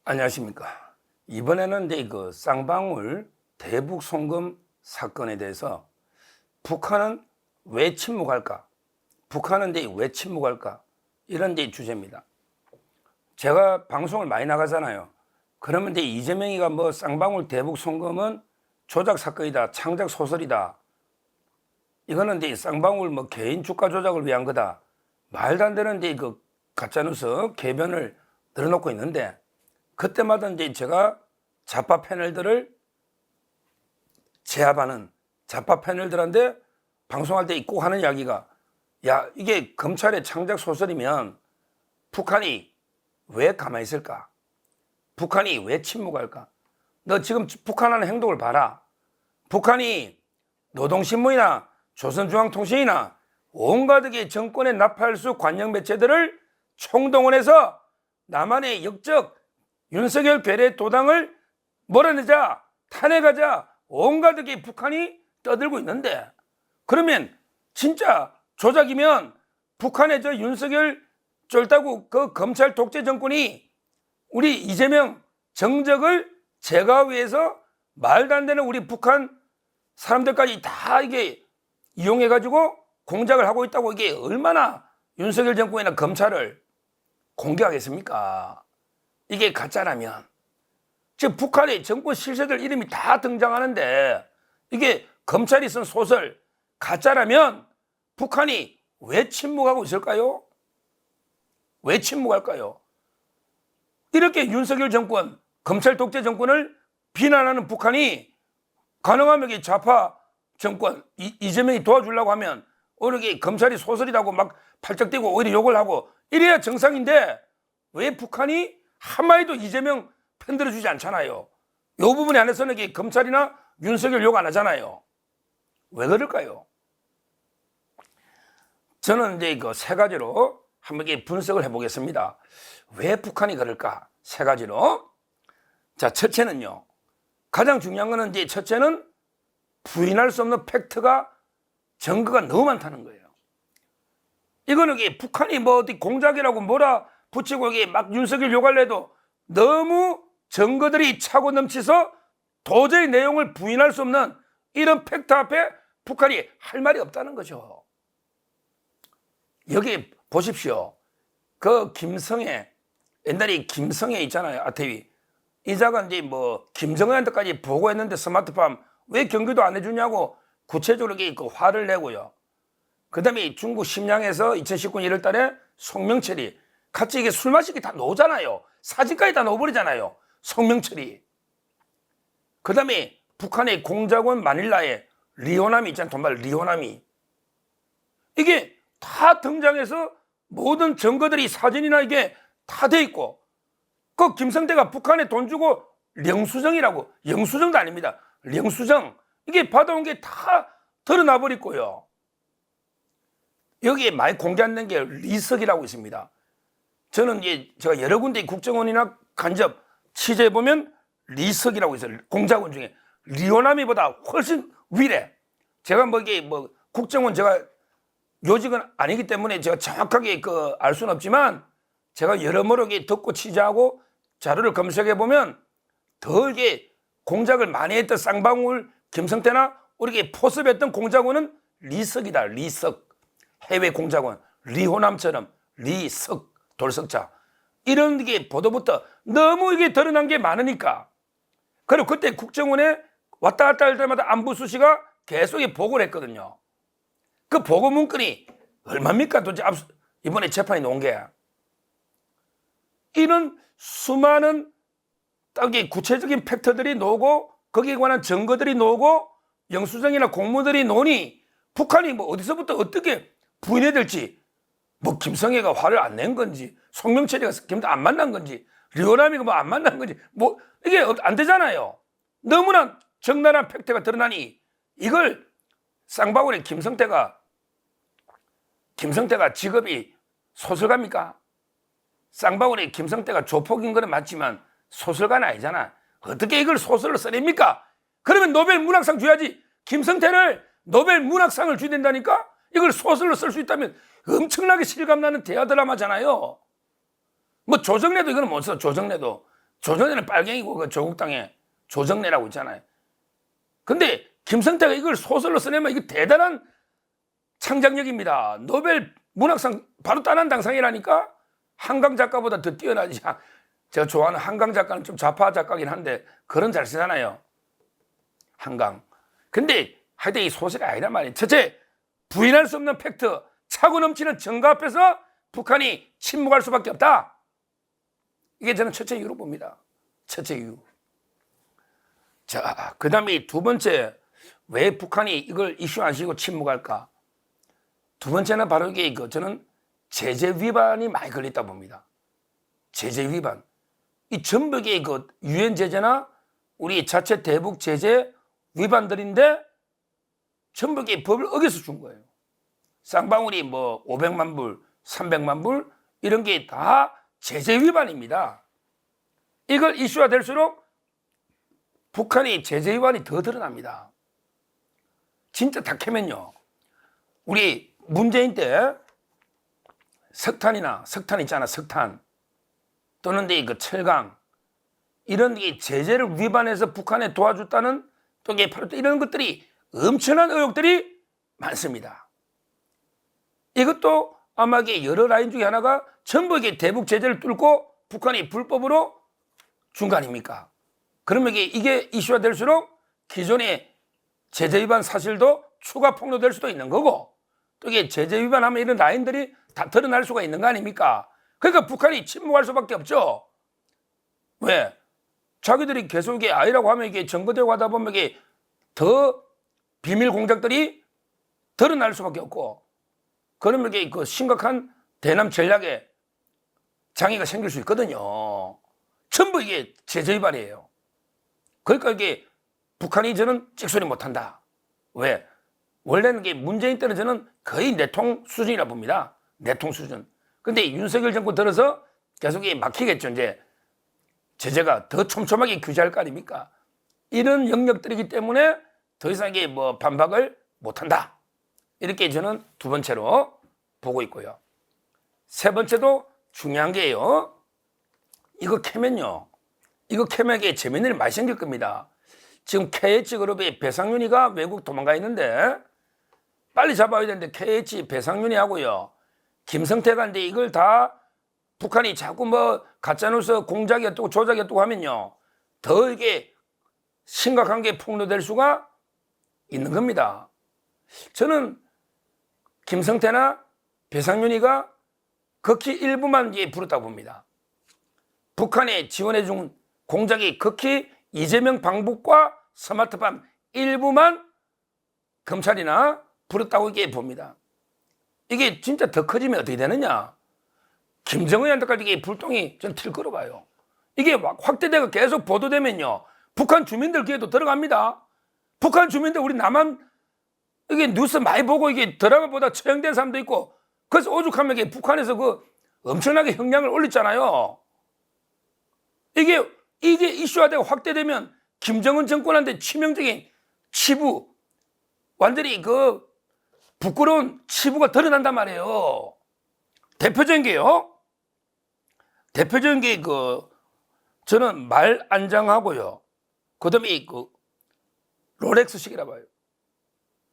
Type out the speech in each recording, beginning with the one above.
안녕하십니까. 이번에는 이제 그 쌍방울 대북 송금 사건에 대해서 북한은 왜 침묵할까? 북한은 이제 왜 침묵할까? 이런 이제 주제입니다. 제가 방송을 많이 나가잖아요. 그러면 이제 이재명이가 뭐 쌍방울 대북 송금은 조작 사건이다, 창작 소설이다. 이거는 이제 쌍방울 뭐 개인 주가 조작을 위한 거다. 말도 안 되는 이제 그 가짜뉴스 개변을 늘어놓고 있는데, 그때마다 이제 제가 좌파 패널들을 제압하는 좌파 패널들한테 방송할 때 꼭 하는 이야기가, 야, 이게 검찰의 창작 소설이면 북한이 왜 가만히 있을까? 북한이 왜 침묵할까? 너 지금 북한하는 행동을 봐라. 북한이 노동신문이나 조선중앙통신이나 온갖 정권의 나팔수 관영 매체들을 총동원해서 남한의 역적 윤석열 괴뢰 도당을 몰아내자, 탄핵하자, 온갖 북한이 떠들고 있는데, 그러면 진짜 조작이면 북한의 저 윤석열 쫄따구 그 검찰 독재 정권이 우리 이재명 정적을 제거하기 위해서 말도 안 되는 우리 북한 사람들까지 다 이게 이용해가지고 공작을 하고 있다고, 이게 얼마나 윤석열 정권이나 검찰을 공격하겠습니까? 이게 가짜라면. 지금 북한의 정권 실세들 이름이 다 등장하는데, 이게 검찰이 쓴 소설 가짜라면 북한이 왜 침묵하고 있을까요? 왜 침묵할까요? 이렇게 윤석열 정권, 검찰 독재 정권을 비난하는 북한이 가능하면 좌파 정권, 이재명이 도와주려고 하면 오히려 검찰이 소설이라고 막 팔쩍 뛰고 오히려 욕을 하고 이래야 정상인데, 왜 북한이 한마디도 이재명 편들어 주지 않잖아요. 이 부분에 한해서는 검찰이나 윤석열 욕 안 하잖아요. 왜 그럴까요? 저는 이제 그 세 가지로 한번 분석을 해보겠습니다. 왜 북한이 그럴까? 세 가지로. 자, 첫째는요. 가장 중요한 거는 이제 첫째는 부인할 수 없는 팩트가, 증거가 너무 많다는 거예요. 이거는 북한이 뭐 어디 공작이라고 뭐라 붙이고 막 윤석열 욕을 해도 너무 증거들이 차고 넘치서 도저히 내용을 부인할 수 없는 이런 팩트 앞에 북한이 할 말이 없다는 거죠. 여기 보십시오. 그 김성애, 옛날에 김성애 있잖아요. 아태위. 이자가 이제 뭐 김정은한테까지 보고했는데 스마트팜 왜 경기도 안 해주냐고 구체적으로 그 화를 내고요. 그 다음에 중국 심양에서 2019년 1월 달에 송명철이 같이 이게 술 마시기 다 놓잖아요. 사진까지 다 넣어버리잖아요. 송명철이. 그 다음에 북한의 공작원 마닐라에 리호남이 있잖아요. 정말 리호남이. 이게 다 등장해서 모든 증거들이 사진이나 이게 다 돼 있고, 그 김성태가 북한에 돈 주고 영수증이라고, 영수증도 아닙니다. 영수증. 이게 받아온 게 다 드러나 버렸고요. 여기에 많이 공개 안 된 게 리석이라고 있습니다. 저는 이제 제가 여러 군데 국정원이나 간접 취재해 보면 리석이라고 있어요. 공작원 중에 리오나미보다 훨씬 위래. 제가 뭐 이게 뭐 국정원 제가 요직은 아니기 때문에 제가 정확하게 알 수는 없지만, 제가 여러모로 듣고 취재하고 자료를 검색해 보면 더 이게 공작을 많이 했던 쌍방울 김성태나 우리 포섭했던 공작원은 리석이다. 리석. 해외 공작원. 리호남처럼 리석. 돌석자. 이런 게 보도부터 너무 이게 드러난 게 많으니까. 그리고 그때 국정원에 왔다 갔다 할 때마다 안부 수시가 계속 보고를 했거든요. 그 보고 문건이 얼마입니까? 도대체 이번에 재판에 놓은 게. 이런 수많은 구체적인 팩트들이 나오고, 거기에 관한 증거들이 나오고, 영수증이나 공무들이 나오니 북한이 뭐 어디서부터 어떻게 부인해야 될지, 뭐 김성애가 화를 안 낸 건지, 송명철이가 김도 안 만난 건지, 리오남이가 뭐 안 만난 건지, 뭐 이게 안 되잖아요. 너무나 적나라한 팩트가 드러나니 이걸 쌍방울의 김성태가 직업이 소설가입니까? 쌍방울의 김성태가 조폭인 거는 맞지만 소설가는 아니잖아. 어떻게 이걸 소설로 써냅니까? 그러면 노벨 문학상 줘야지. 김성태를 노벨 문학상을 줘야 된다니까? 이걸 소설로 쓸 수 있다면 엄청나게 실감나는 대화 드라마잖아요. 뭐 조정래도 이거는 못 써. 조정래도 조정래는 빨갱이고 그 조국당에 조정래라고 있잖아요. 근데 김성태가 이걸 소설로 써내면 이게 대단한 창작력입니다. 노벨 문학상 바로 따는 당상이라니까. 한강 작가보다 더 뛰어나지. 제가 좋아하는 한강 작가는 좀 좌파 작가긴 한데 글은 잘 쓰잖아요. 한강. 근데 하여튼 이 소설이 아니란 말이에요. 첫째, 부인할 수 없는 팩트, 차고 넘치는 증거 앞에서 북한이 침묵할 수밖에 없다. 이게 저는 첫째 이유로 봅니다. 첫째 이유. 자, 그 다음에 두 번째, 왜 북한이 이걸 이슈 안 시고 침묵할까? 두 번째는 바로 이게 저는 제재 위반이 많이 걸렸다 봅니다. 제재 위반. 이 전북의 유엔 제재나 우리 자체 대북 제재 위반들인데 전북이 법을 어겨서 준 거예요. 쌍방울이 뭐 500만 불, 300만 불 이런 게 다 제재 위반입니다. 이걸 이슈화 될수록 북한이 제재 위반이 더 드러납니다. 진짜 다 캐면요. 우리 문재인 때 석탄 있잖아, 석탄. 또는 그 철강. 이런 게 제재를 위반해서 북한에 도와줬다는 또 이게 바로 이런 것들이 엄청난 의혹들이 많습니다. 이것도 아마 이게 여러 라인 중에 하나가 전부 이게 대북 제재를 뚫고 북한이 불법으로 준 거 아닙니까? 그러면 이게 이슈화 될수록 기존의 제재 위반 사실도 추가 폭로될 수도 있는 거고 또 이게 제재 위반하면 이런 라인들이 다 드러날 수가 있는 거 아닙니까? 그러니까 북한이 침묵할 수밖에 없죠. 왜? 자기들이 계속 이게 아니라고 하면 이게 증거되고 하다 보면 이게 더 비밀 공작들이 드러날 수밖에 없고 그러면 이게 심각한 대남 전략에 장애가 생길 수 있거든요. 전부 이게 제재 위반이에요. 그러니까 이게 북한이 저는 찍소리 못한다. 왜? 원래는 이게 문재인 때는 저는 거의 내통 수준이라 봅니다. 내통 수준. 근데 윤석열 정권 들어서 계속 이게 막히겠죠. 이제 제재가 더 촘촘하게 규제할 거 아닙니까? 이런 영역들이기 때문에 더 이상 이게 뭐 반박을 못한다. 이렇게 저는 두 번째로 보고 있고요. 세 번째도 중요한 게요. 이거 캐면요. 이거 캐면 이게 재밌는 일 많이 생길 겁니다. 지금 KH그룹의 배상윤이가 외국 도망가 있는데 빨리 잡아야 되는데 KH 배상윤이 하고요. 김성태가 이제 이걸 다 북한이 자꾸 뭐 가짜뉴스 공작이었다고 조작이었다고 하면요. 더 이게 심각한 게 폭로될 수가 있는 겁니다. 저는 김성태나 배상윤이가 극히 일부만 부렸다고 봅니다. 북한에 지원해준 공작이 극히 이재명 방북과 스마트팜 일부만 검찰이나 부렸다고 이게 봅니다. 이게 진짜 더 커지면 어떻게 되느냐? 김정은한테까지 이게 불똥이 전 튈 거로 봐요. 이게 확대되고 계속 보도되면요. 북한 주민들 귀에도 들어갑니다. 북한 주민들 우리 남한 이게 뉴스 많이 보고 이게 드라마보다 처형된 사람도 있고 그래서 오죽하면 이게 북한에서 엄청나게 형량을 올렸잖아요. 이게 이슈화되고 확대되면 김정은 정권한테 치명적인 치부 완전히 부끄러운 치부가 드러난단 말이에요. 대표적인 게요. 대표적인 게 저는 말 안장하고요. 그다음에 롤렉스식이라 봐요.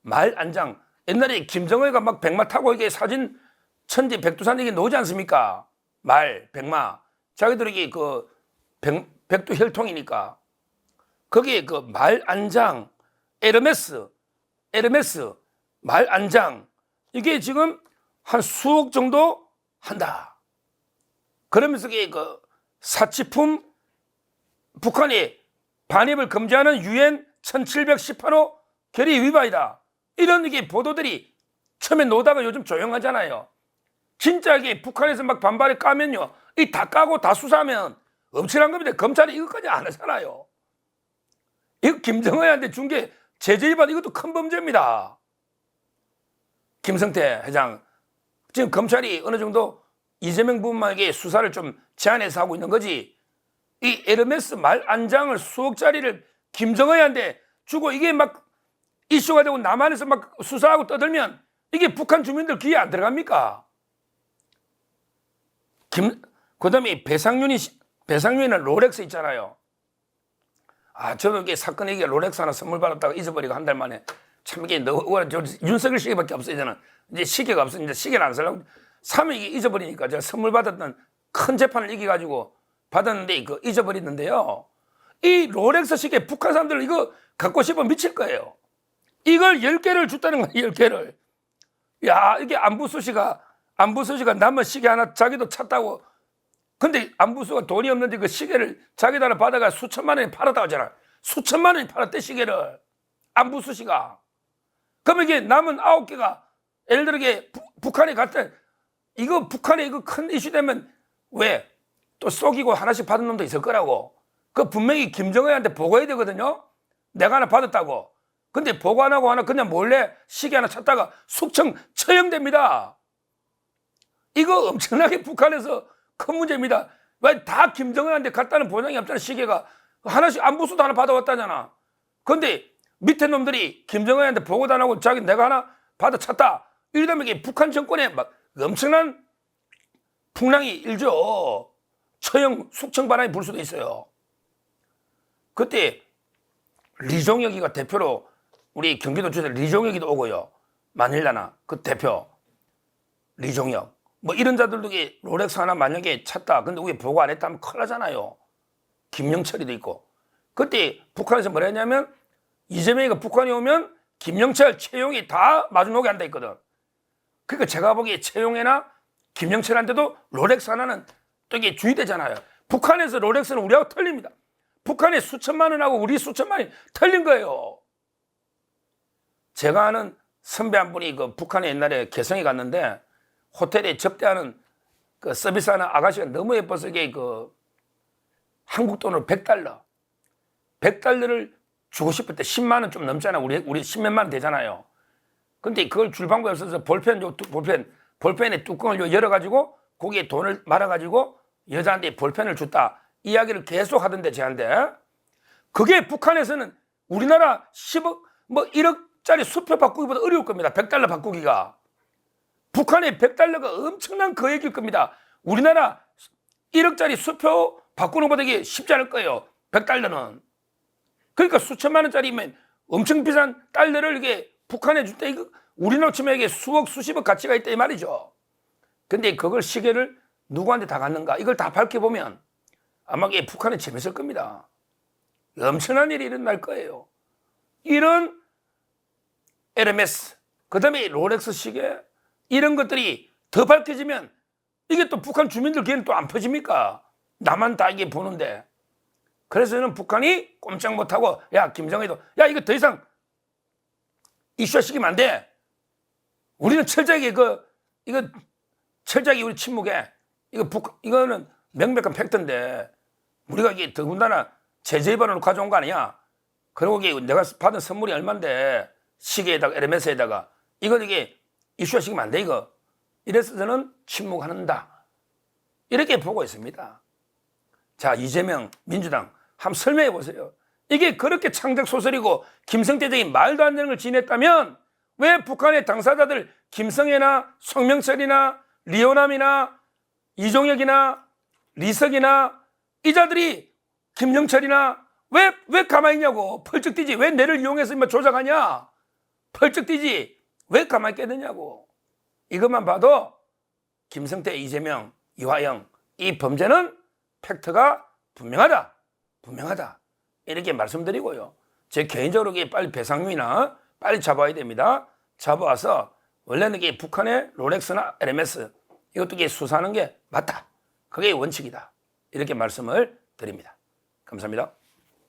말 안장. 옛날에 김정은이가 막 백마 타고 이게 사진 천지 백두산 이게 나오지 않습니까? 말 백마. 자기들이 백두 혈통이니까 거기에 말 안장, 에르메스 말 안장 이게 지금 한 수억 정도 한다. 그러면서 이게 사치품 북한이 반입을 금지하는 유엔 1718호 결의 위반이다. 이런 이게 보도들이 처음에 나오다가 요즘 조용하잖아요. 진짜 이게 북한에서 막 반발을 까면요. 이 다 까고 다 수사하면 엄청난 겁니다. 검찰이 이것까지 안 하잖아요. 이거 김정은한테 준 게 제재 위반 이것도 큰 범죄입니다. 김성태 회장 지금 검찰이 어느 정도 이재명 부부만에게 수사를 좀 제한해서 하고 있는 거지. 이 에르메스 말 안장을 수억짜리를 김정은한테 주고 이게 막 이슈가 되고 남한에서 막 수사하고 떠들면 이게 북한 주민들 귀에 안 들어갑니까? 그다음에 배상윤이 배상민은 롤렉스 있잖아요. 저도 이게 사건이 이게 롤렉스 하나 선물 받았다가 잊어버리고 한 달 만에 참 이게 윤석열 시계밖에 없어요. 저는 이제 시계가 없어요. 이제 시계를 안 쓰려고 사면 이게 잊어버리니까 제가 선물 받았던 큰 재판을 이겨가지고 받았는데 그 잊어버리는데요. 이 롤렉스 시계 북한 사람들 이거 갖고 싶으면 미칠 거예요. 이걸 10개를 줬다는 거예요. 10개를. 야, 이게 안부수씨가 남은 시계 하나 자기도 찼다고. 근데 안부수가 돈이 없는데 그 시계를 자기도 하나 받아가 수천만 원에 팔았다고 하잖아. 수천만 원에 팔았대 시계를. 안부수씨가. 그러면 이게 남은 9개가 예를 들어 북한에 갔다 이거 북한에 이거 큰 이슈 되면 왜 또 속이고 하나씩 받은 놈도 있을 거라고. 그 분명히 김정은한테 보고해야 되거든요. 내가 하나 받았다고. 근데 보고 안 하고 하나 그냥 몰래 시계 하나 찾다가 숙청 처형됩니다. 이거 엄청나게 북한에서 큰 문제입니다. 왜 다 김정은한테 갔다는 보장이 없잖아. 시계가 하나씩 안부수도 하나 받아왔다잖아. 근데 밑에 놈들이 김정은한테 보고도 안 하고 자기 내가 하나 받아 찾다. 이러면 이게 북한 정권에 막 엄청난 풍랑이 일죠. 처형, 숙청 바람이 불 수도 있어요. 그때 리종혁이가 대표로 우리 경기도주대 리종혁이도 오고요. 마닐라나 그 대표 리종혁 뭐 이런 자들도 롤렉스 하나 만약에 찾다. 근데 우리 보고 안 했다면 큰일 나잖아요. 김영철이도 있고. 그때 북한에서 뭐라 했냐면 이재명이가 북한에 오면 김영철, 최용이 다 마주노게 한다 했거든. 그러니까 제가 보기에 최용이나 김영철한테도 롤렉스 하나는 또 이게 주의되잖아요. 북한에서 롤렉스는 우리하고 틀립니다. 북한에 수천만 원하고 우리 수천만 원이 틀린 거예요. 제가 아는 선배 한 분이 그 북한에 옛날에 개성에 갔는데 호텔에 접대하는 그 서비스하는 아가씨가 너무 예뻐서 이게 그 한국 돈으로 100달러. 100달러를 주고 싶을 때 10만 원 좀 넘잖아. 우리 10몇만 원 되잖아요. 근데 그걸 줄 방법이 없어서 볼펜의 뚜껑을 열어가지고 거기에 돈을 말아가지고 여자한테 볼펜을 줬다. 이야기를 계속 하던데 저한테. 그게 북한에서는 우리나라 10억 뭐 1억짜리 수표 바꾸기보다 어려울 겁니다. 100달러 바꾸기가. 북한의 100달러가 엄청난 거액일 겁니다. 우리나라 1억짜리 수표 바꾸는 것보다 이게 쉽지 않을 거예요. 100달러는. 그러니까 수천만 원짜리면 엄청 비싼 달러를 이게 북한에 줄 때 이거 우리나라 치면 이게 수억 수십억 가치가 있다 이 말이죠. 근데 그걸 시계를 누구한테 다 갔는가 이걸 다 밝혀보면 아마 이게 북한에 재밌을 겁니다. 엄청난 일이 일어날 거예요. 이런 에르메스, 그 다음에 롤렉스 시계 이런 것들이 더 밝혀지면 이게 또 북한 주민들 귀에는 또 안 퍼집니까? 나만 다 이게 보는데. 그래서 저는 북한이 꼼짝 못하고 야 김정일도 야 이거 더 이상 이슈화시키면 안 돼. 우리는 철저하게 이거 철저하게 우리 침묵에 이거는 명백한 팩트인데 우리가 이게 더군다나 제재 위반으로 가져온 거 아니야. 그리고 이게 내가 받은 선물이 얼만데 시계에다가 에르메스에다가 이게 이슈화시키면 안 돼 이거. 이래서 저는 침묵한다. 이렇게 보고 있습니다. 자 이재명 민주당 한번 설명해 보세요. 이게 그렇게 창작 소설이고 김성태적인 말도 안 되는 걸 지냈다면 왜 북한의 당사자들 김성애나 송명철이나 리오남이나 이종혁이나 리석이나 이 자들이 김영철이나 왜 가만히 있냐고. 펄쩍 뛰지. 왜 내를 이용해서 조작하냐. 펄쩍 뛰지. 왜 가만히 있겠느냐고. 이것만 봐도 김성태, 이재명, 이화영 이 범죄는 팩트가 분명하다. 이렇게 말씀드리고요. 제 개인적으로 빨리 배상민이나 빨리 잡아야 됩니다. 잡아와서 원래는 이게 북한의 롤렉스나 에르메스 이것도 이게 수사하는 게 맞다. 그게 원칙이다. 이렇게 말씀을 드립니다. 감사합니다.